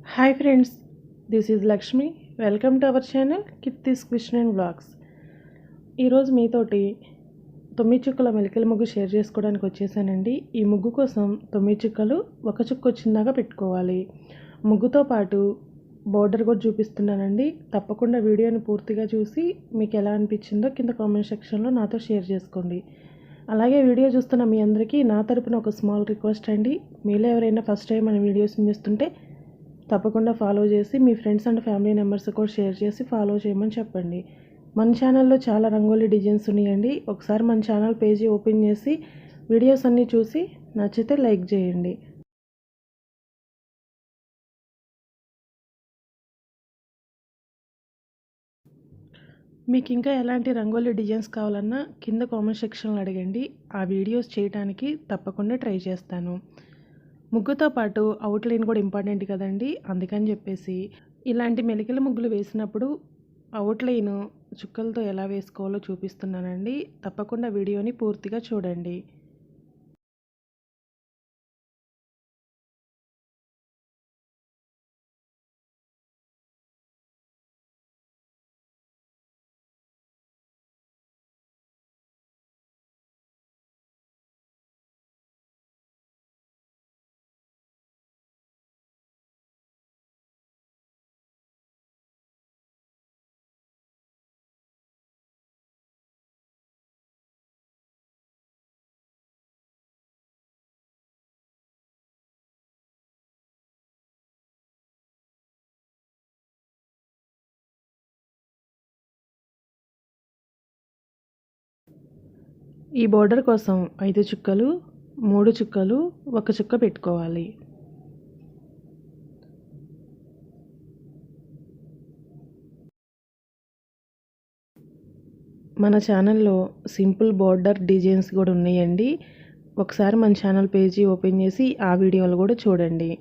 Hi friends, this is Lakshmi. Welcome to our channel Keerthi's Question and Vlogs. ఈరోజు మీతోటి 9 చుక్కల మెలికల ముగ్గు share చేసుకోవడానికి వచ్చేసానండి. ఈ ముగ్గు కోసం 9 చుక్కలు ఒక చుక్క వచ్చిందాకా పెట్టుకోవాలి. ముగ్గుతో పాటు బోర్డర్ కూడా చూపిస్తున్నానండి. తప్పకుండా వీడియోని పూర్తిగా చూసి మీకు ఎలా అనిపించిందో కింద కామెంట్ సెక్షన్లో నాతో షేర్ చేసుకోండి. అలాగే వీడియో చూస్తున్న మీ అందరికీ నా తరపున ఒక స్మాల్ రిక్వెస్ట్ అండి. మీలో ఎవరైనా ఫస్ట్ టైం మన వీడియోస్ని చూస్తుంటే తప్పకుండా ఫాలో చేసి మీ ఫ్రెండ్స్ అండ్ ఫ్యామిలీ మెంబర్స్ కూడా షేర్ చేసి ఫాలో చేయమని చెప్పండి. మన ఛానల్లో చాలా రంగోలీ డిజైన్స్ ఉన్నాయండి. ఒకసారి మన ఛానల్ పేజీ ఓపెన్ చేసి వీడియోస్ అన్నీ చూసి నచ్చితే లైక్ చేయండి. మీకు ఇంకా ఎలాంటి రంగోలీ డిజైన్స్ కావాలన్నా కింద కామెంట్ సెక్షన్లో అడగండి. ఆ వీడియోస్ చేయడానికి తప్పకుండా ట్రై చేస్తాను. ముగ్గుతో పాటు అవుట్లైన్ కూడా ఇంపార్టెంట్ కదండి. అందుకని చెప్పేసి ఇలాంటి మెలికల ముగ్గులు వేసినప్పుడు అవుట్లైన్ చుక్కలతో ఎలా వేసుకోవాలో చూపిస్తున్నానండి. తప్పకుండా వీడియోని పూర్తిగా చూడండి. ఈ బోర్డర్ కోసం 5 చుక్కలు, 3 చుక్కలు, 1 చుక్క పెట్టుకోవాలి. మన ఛానల్లో సింపుల్ బోర్డర్ డిజైన్స్ కూడా ఉన్నాయండి. ఒకసారి మన ఛానల్ పేజీ ఓపెన్ చేసి ఆ వీడియోలు కూడా చూడండి.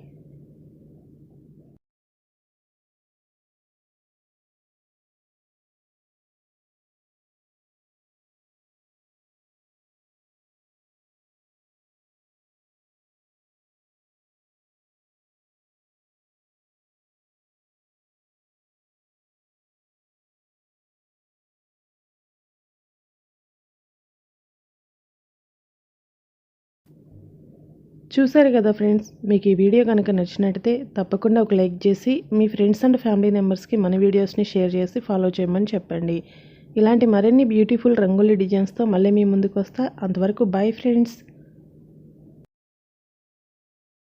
చూసారు కదా ఫ్రెండ్స్, మీకు ఈ వీడియో కనుక నచ్చినట్టయితే తప్పకుండా ఒక లైక్ చేసి మీ ఫ్రెండ్స్ అండ్ ఫ్యామిలీ మెంబర్స్కి మన వీడియోస్ని షేర్ చేసి ఫాలో చేయమని చెప్పండి. ఇలాంటి మరిన్ని బ్యూటిఫుల్ రంగోలీ డిజైన్స్తో మళ్ళీ మీ ముందుకు వస్తా. అంతవరకు బై ఫ్రెండ్స్.